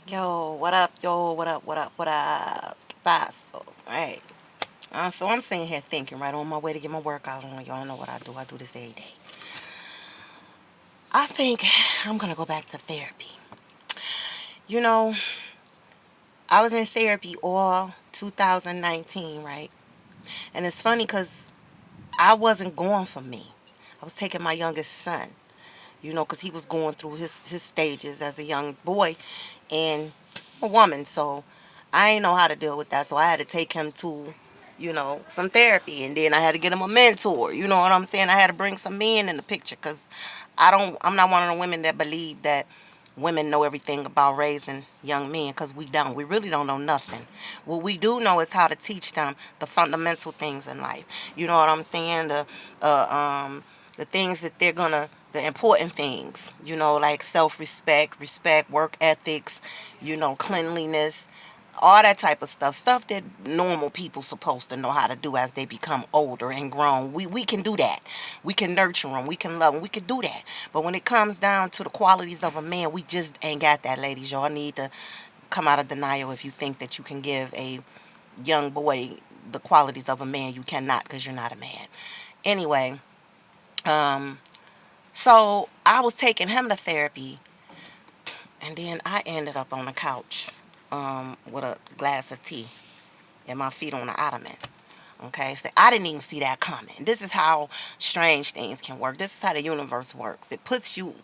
Yo, what up? Yo, what up? What up? What up? Paso. Alright. So I'm sitting here thinking, right on my way to get my workout on. Y'all know what I do. I do this every day. I think I'm gonna go back to therapy. You know, I was in therapy all 2019, right? And it's funny because I wasn't going for me. I was taking my youngest son, because he was going through his stages as a young boy and a woman. So I ain't know how to deal with that. So I had to take him to, some therapy. And then I had to get him a mentor. You know what I'm saying? I had to bring some men in the picture because I'm not one of the women that believe that women know everything about raising young men, because we don't. We really don't know nothing. What we do know is how to teach them the fundamental things in life. You know what I'm saying? The things that they're gonna, the important things, like self-respect, respect, work ethics, cleanliness, all that type of stuff that normal people supposed to know how to do as they become older and grown. We can do that. We can nurture them, we can love them, we can do that. But when it comes down to the qualities of a man, we just ain't got that, ladies. Y'all need to come out of denial. If you think that you can give a young boy the qualities of a man, you cannot, because you're not a man. Anyway, um so I was taking him to therapy, and then I ended up on the couch, with a glass of tea and my feet on the ottoman. Okay, so I didn't even see that coming. This is how strange things can work. This is how the universe works. It puts you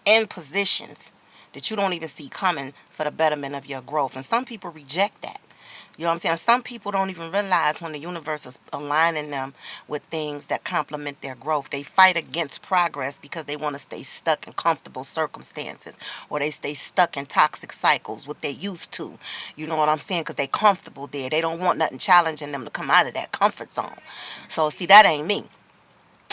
in positions that you don't even see coming for the betterment of your growth. And some people reject that. You know what I'm saying? Some people don't even realize when the universe is aligning them with things that complement their growth. They fight against progress because they want to stay stuck in comfortable circumstances, or they stay stuck in toxic cycles, what they used to. You know what I'm saying? Because they comfortable there. They don't want nothing challenging them to come out of that comfort zone. So see, that ain't me.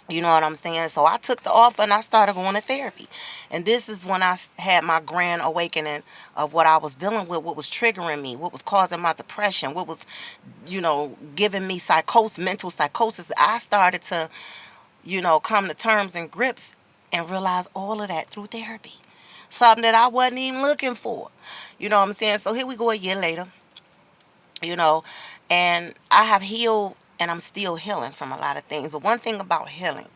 You know what I'm saying? So I took the offer and I started going to therapy. And this is when I had my grand awakening of what I was dealing with, what was triggering me, what was causing my depression, what was, giving me psychosis, mental psychosis. I started to, come to terms and grips and realize all of that through therapy. Something that I wasn't even looking for. You know what I'm saying? So here we go a year later, you know, and I have healed and I'm still healing from a lot of things. But one thing about healing,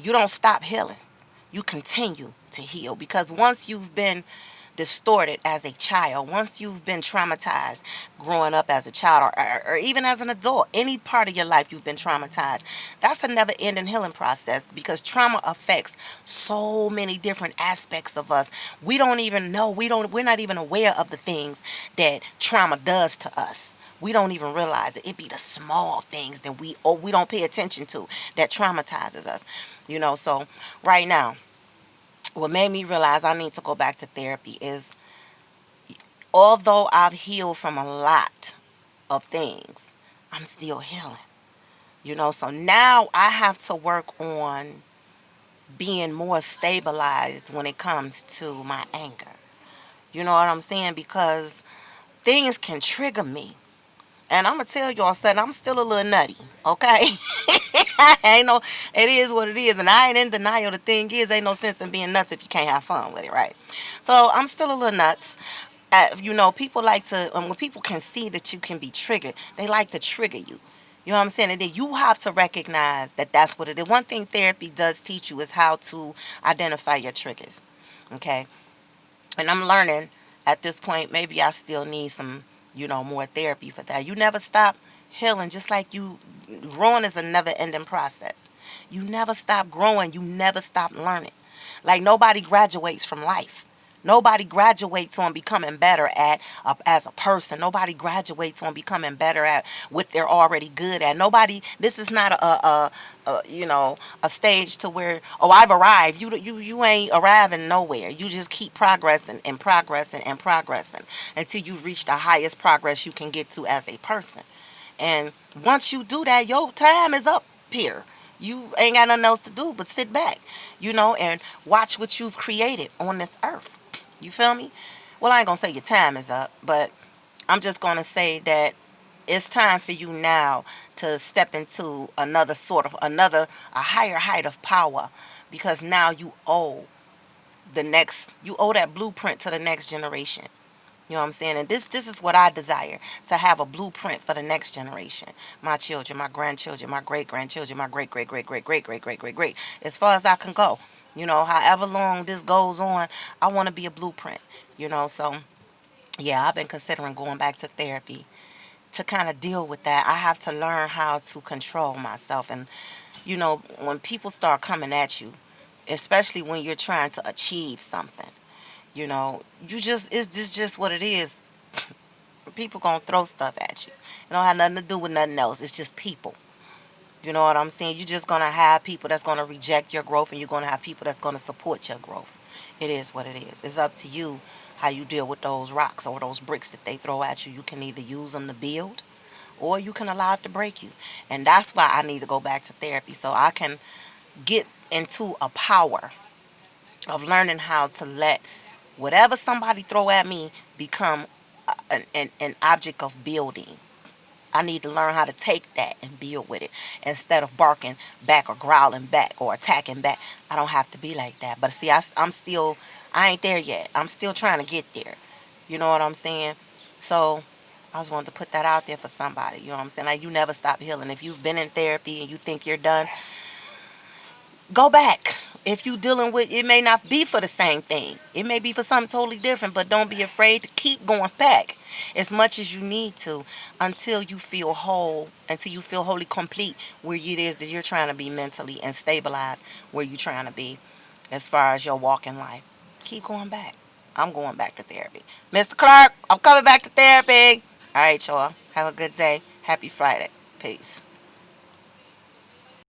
you don't stop healing. You continue to heal, because once you've been distorted as a child, once you've been traumatized growing up as a child, or even as an adult, any part of your life you've been traumatized, that's a never ending healing process, because trauma affects so many different aspects of us. We don't even know, we're not even aware of the things that trauma does to us. We don't even realize it. It be the small things that we don't pay attention to that traumatizes us. So right now, what made me realize I need to go back to therapy is, although I've healed from a lot of things, I'm still healing. So now I have to work on being more stabilized when it comes to my anger. You know what I'm saying? Because things can trigger me. And I'm gonna tell y'all something, I'm still a little nutty, okay? Ain't no, it is what it is, and I ain't in denial. The thing is, ain't no sense in being nuts if you can't have fun with it, right? So I'm still a little nuts. People like to, when people can see that you can be triggered, they like to trigger you. You know what I'm saying? And then you have to recognize that that's what it is. One thing therapy does teach you is how to identify your triggers, okay? And I'm learning at this point, maybe I still need some, more therapy for that. You never stop healing, just like growing is a never ending process. You never stop growing, you never stop learning. Like, nobody graduates from life. Nobody graduates on becoming better at as a person. Nobody graduates on becoming better at what they're already good at. Nobody. This is not a stage to where, oh, I've arrived. You ain't arriving nowhere. You just keep progressing and progressing and progressing until you reach the highest progress you can get to as a person. And once you do that, your time is up here. You ain't got nothing else to do but sit back, and watch what you've created on this earth. You feel me? Well, I ain't gonna say your time is up, but I'm just gonna say that it's time for you now to step into a higher height of power, because now you owe that blueprint to the next generation. You know what I'm saying? And this is what I desire, to have a blueprint for the next generation. My children, my grandchildren, my great grandchildren, my great great great great great great great great great. As far as I can go. You know, however long this goes on, I want to be a blueprint. You know, so yeah, I've been considering going back to therapy to kind of deal with that. I have to learn how to control myself. And you know, when people start coming at you, especially when you're trying to achieve something, you know, you just, it's this just what it is. People gonna throw stuff at you. It don't have nothing to do with nothing else. It's just people. You know what I'm saying? You're just gonna have people that's gonna reject your growth, and you're gonna have people that's gonna support your growth. It is what it is. It's up to you how you deal with those rocks or those bricks that they throw at you. You can either use them to build, or you can allow it to break you. And that's why I need to go back to therapy, so I can get into a power of learning how to let whatever somebody throw at me become an object of building. I need to learn how to take that and build with it instead of barking back or growling back or attacking back. I don't have to be like that. But see, I'm still, I ain't there yet. I'm still trying to get there. You know what I'm saying? So I just wanted to put that out there for somebody. You know what I'm saying? Like, you never stop healing. If you've been in therapy and you think you're done, go back. If you dealing with, it may not be for the same thing. It may be for something totally different, but don't be afraid to keep going back as much as you need to until you feel whole, until you feel wholly complete where it is that you're trying to be mentally, and stabilized where you're trying to be as far as your walk in life. Keep going back. I'm going back to therapy. Mr. Clark, I'm coming back to therapy. All right, y'all. Have a good day. Happy Friday. Peace.